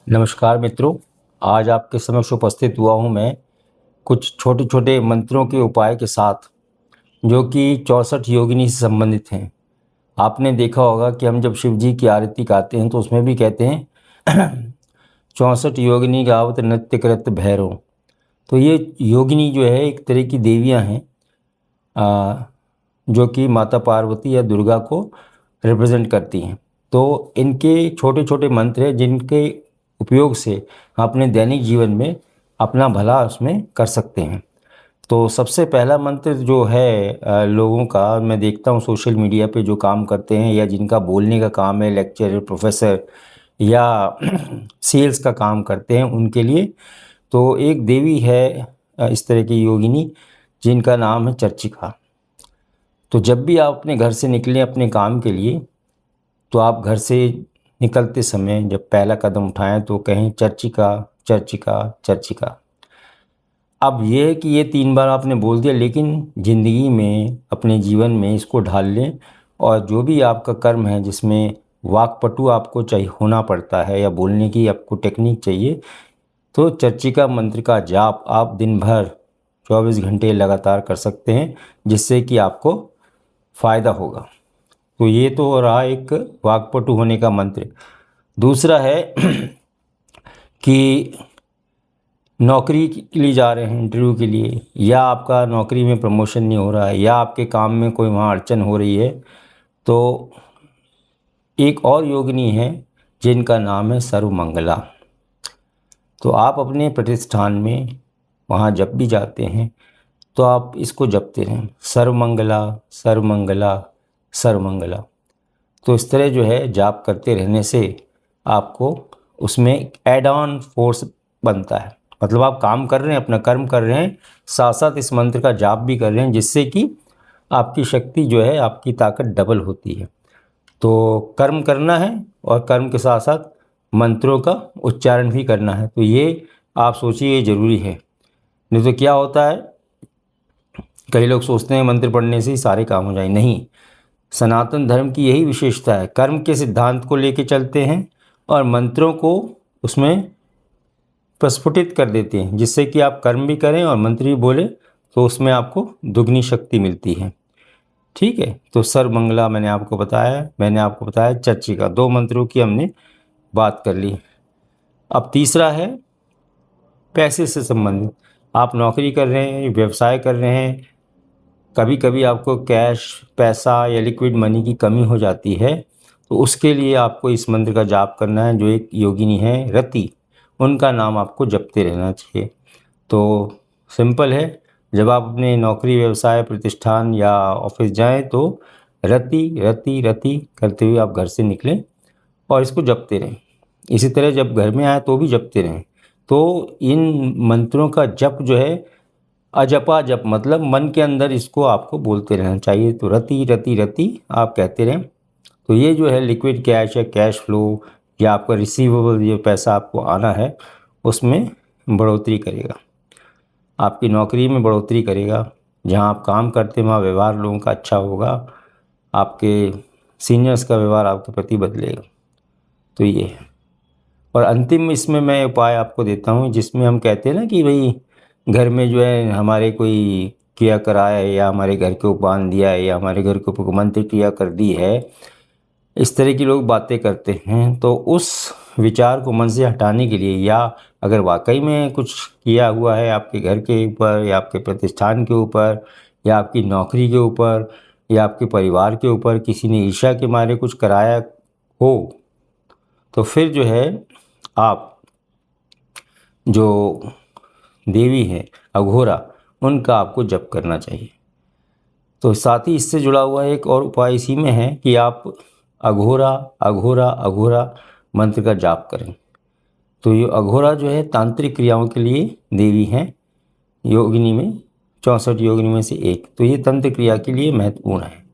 नमस्कार मित्रों, आज आपके समक्ष उपस्थित हुआ हूँ मैं कुछ छोटे छोटे मंत्रों के उपाय के साथ, जो कि 64 योगिनी से संबंधित हैं। आपने देखा होगा कि हम जब शिव जी की आरती गाते हैं तो उसमें भी कहते हैं 64 योगिनी गावत नृत्य कृत भैरव। तो ये योगिनी जो है एक तरह की देवियाँ हैं, जो कि माता पार्वती या दुर्गा को रिप्रेजेंट करती हैं। तो इनके छोटे छोटे मंत्र हैं जिनके उपयोग से हम अपने दैनिक जीवन में अपना भला उसमें कर सकते हैं। तो सबसे पहला मंत्र जो है लोगों का, मैं देखता हूँ सोशल मीडिया पे जो काम करते हैं या जिनका बोलने का काम है, लेक्चरर, प्रोफेसर या सेल्स का काम करते हैं, उनके लिए तो एक देवी है इस तरह की योगिनी, जिनका नाम है चर्चिका। तो जब भी आप अपने घर से निकलें अपने काम के लिए, तो आप घर से निकलते समय जब पहला कदम उठाएं तो कहें चर्चिका चर्चिका चर्चिका। अब ये है कि ये 3 बार आपने बोल दिया, लेकिन ज़िंदगी में, अपने जीवन में इसको ढाल लें। और जो भी आपका कर्म है जिसमें वाक्पटु आपको चाहिए होना पड़ता है या बोलने की आपको टेक्निक चाहिए, तो चर्चिका मंत्र का जाप आप दिन भर 24 घंटे लगातार कर सकते हैं, जिससे कि आपको फ़ायदा होगा। तो ये तो रहा एक वाक्पटु होने का मंत्र। दूसरा है कि नौकरी के लिए जा रहे हैं इंटरव्यू के लिए, या आपका नौकरी में प्रमोशन नहीं हो रहा है, या आपके काम में कोई वहाँ अड़चन हो रही है, तो एक और योगिनी है जिनका नाम है सर्वमंगला। तो आप अपने प्रतिष्ठान में वहाँ जब भी जाते हैं तो आप इसको जपते रहें, सर्वमंगला सर्वमंगला सर्वमंगला। तो इस तरह जो है जाप करते रहने से आपको उसमें एड ऑन फोर्स बनता है। मतलब आप काम कर रहे हैं, अपना कर्म कर रहे हैं, साथ साथ इस मंत्र का जाप भी कर रहे हैं, जिससे कि आपकी शक्ति जो है, आपकी ताकत डबल होती है। तो कर्म करना है और कर्म के साथ साथ मंत्रों का उच्चारण भी करना है। तो ये आप सोचिए, ये ज़रूरी है। नहीं तो क्या होता है, कई लोग सोचते हैं मंत्र पढ़ने से ही सारे काम हो जाए। नहीं, सनातन धर्म की यही विशेषता है, कर्म के सिद्धांत को लेके चलते हैं और मंत्रों को उसमें प्रस्फुटित कर देते हैं, जिससे कि आप कर्म भी करें और मंत्र भी बोले, तो उसमें आपको दुगनी शक्ति मिलती है। ठीक है, तो सर्वमंगला मैंने आपको बताया चर्चिका। 2 मंत्रों की हमने बात कर ली। अब तीसरा है पैसे से संबंधित। आप नौकरी कर रहे हैं, व्यवसाय कर रहे हैं, कभी कभी आपको कैश, पैसा या लिक्विड मनी की कमी हो जाती है, तो उसके लिए आपको इस मंत्र का जाप करना है, जो एक योगिनी है रति, उनका नाम आपको जपते रहना चाहिए। तो सिंपल है, जब आप अपने नौकरी, व्यवसाय, प्रतिष्ठान या ऑफिस जाएं तो रति रति रति करते हुए आप घर से निकलें और इसको जपते रहें। इसी तरह जब घर में आए तो भी जपते रहें। तो इन मंत्रों का जप जो है अजपा जप, मतलब मन के अंदर इसको आपको बोलते रहना चाहिए। तो रति रति रति आप कहते रहें। तो ये जो है लिक्विड कैश या कैश फ्लो या आपका रिसीवेबल, ये पैसा आपको आना है, उसमें बढ़ोतरी करेगा, आपकी नौकरी में बढ़ोतरी करेगा। जहाँ आप काम करते हैं वहाँ व्यवहार लोगों का अच्छा होगा, आपके सीनियर्स का व्यवहार आपके प्रति बदलेगा। तो ये है। और अंतिम इसमें मैं उपाय आपको देता हूँ, जिसमें हम कहते हैं ना कि भाई घर में जो है हमारे कोई क्रिया कराया है, या हमारे घर के ऊपर बांध दिया है, या हमारे घर के ऊपर मंत्र क्रिया कर दी है, इस तरह की लोग बातें करते हैं। तो उस विचार को मन से हटाने के लिए, या अगर वाकई में कुछ किया हुआ है आपके घर के ऊपर या आपके प्रतिष्ठान के ऊपर या आपकी नौकरी के ऊपर या आपके परिवार के ऊपर, किसी ने ईर्ष्या के मारे कुछ कराया हो, तो फिर जो है आप जो देवी हैं अघोरा, उनका आपको जप करना चाहिए। तो साथ ही इससे जुड़ा हुआ एक और उपाय इसी में है कि आप अघोरा अघोरा अघोरा मंत्र का जाप करें। तो ये अघोरा जो है तांत्रिक क्रियाओं के लिए देवी हैं, योगिनी में 64 योगिनी में से एक। तो ये तंत्र क्रिया के लिए महत्वपूर्ण है।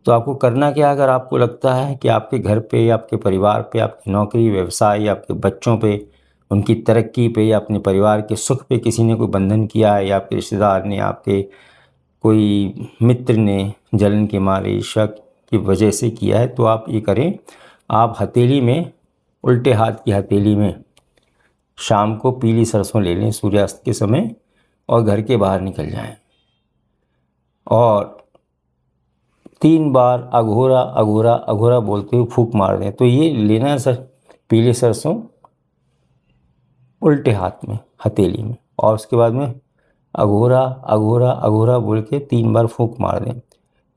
तो आपको करना क्या, अगर आपको लगता है कि आपके घर पे या आपके परिवार पे, आपकी नौकरी, व्यवसाय या आपके बच्चों पे, उनकी तरक्की पे या अपने परिवार के सुख पे किसी ने कोई बंधन किया है, या आपके रिश्तेदार ने, आपके कोई मित्र ने जलन के मारे, शक की वजह से किया है, तो आप ये करें, आप हथेली में, उल्टे हाथ की हथेली में शाम को पीली सरसों ले लें सूर्यास्त के समय और घर के बाहर निकल जाएं और 3 बार अघोरा अघोरा अघोरा बोलते हुए फूंक मार दें। तो ये लेना है सर पीली सरसों उल्टे हाथ में हथेली में और उसके बाद में अघोरा अघोरा अघोरा बोल के 3 बार फूंक मार दें।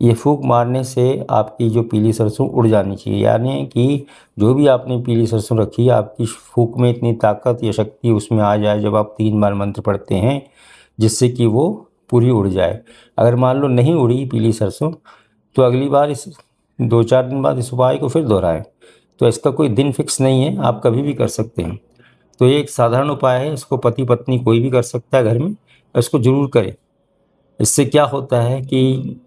ये फूंक मारने से आपकी जो पीली सरसों उड़ जानी चाहिए, यानी कि जो भी आपने पीली सरसों रखी है आपकी फूंक में इतनी ताकत या शक्ति उसमें आ जाए जब आप 3 बार मंत्र पढ़ते हैं, जिससे कि वो पूरी उड़ जाए। अगर मान लो नहीं उड़ी पीली सरसों तो अगली बार इस 2-4 दिन बाद इस उपाय को फिर दोहराएं। तो इसका कोई दिन फिक्स नहीं है, आप कभी भी कर सकते हैं। तो ये एक साधारण उपाय है, इसको पति पत्नी कोई भी कर सकता है घर में, इसको ज़रूर करें। इससे क्या होता है कि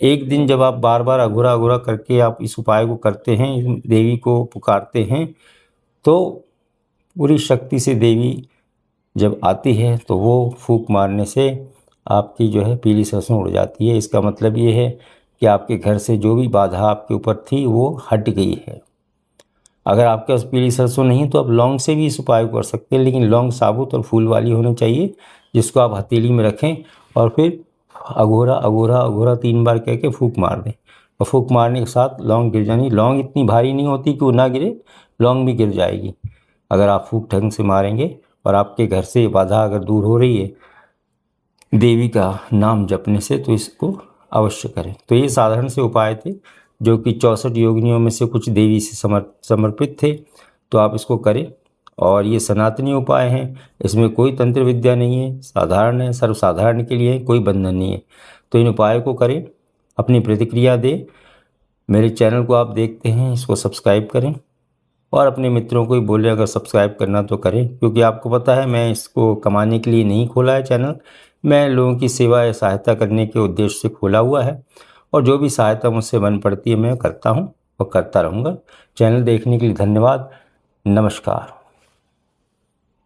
एक दिन जब आप बार बार अघोरा अघोरा करके आप इस उपाय को करते हैं, देवी को पुकारते हैं, तो पूरी शक्ति से देवी जब आती है तो वो फूंक मारने से आपकी जो है पीली सरसों उड़ जाती है। इसका मतलब ये है कि आपके घर से जो भी बाधा आपके ऊपर थी वो हट गई है। अगर आपके पास पीली सरसों नहीं तो आप लौंग से भी इस उपाय को कर सकते हैं, लेकिन लौंग साबुत और फूल वाली होनी चाहिए, जिसको आप हथेली में रखें और फिर अघोरा अघोरा अघोरा 3 बार कह के फूंक मार दें। और फूंक मारने के साथ लौंग गिर जानी। लौंग इतनी भारी नहीं होती कि वो ना गिरे, लौंग भी गिर जाएगी अगर आप फूंक ढंग से मारेंगे। और आपके घर से बाधा अगर दूर हो रही है देवी का नाम जपने से तो इसको अवश्य करें। तो ये साधारण से उपाय थे जो कि 64 योगिनियों में से कुछ देवी से समर्पित थे, तो आप इसको करें। और ये सनातनी उपाय हैं, इसमें कोई तंत्र विद्या नहीं है, साधारण है, सर्वसाधारण के लिए कोई बंधन नहीं है। तो इन उपायों को करें, अपनी प्रतिक्रिया दें। मेरे चैनल को आप देखते हैं, इसको सब्सक्राइब करें और अपने मित्रों को ही बोलें अगर सब्सक्राइब करना तो करें, क्योंकि आपको पता है मैं इसको कमाने के लिए नहीं खोला है चैनल, मैं लोगों की सेवा या सहायता करने के उद्देश्य से खोला हुआ है। और जो भी सहायता मुझसे बन पड़ती है मैं करता हूँ और करता रहूँगा। चैनल देखने के लिए धन्यवाद। नमस्कार।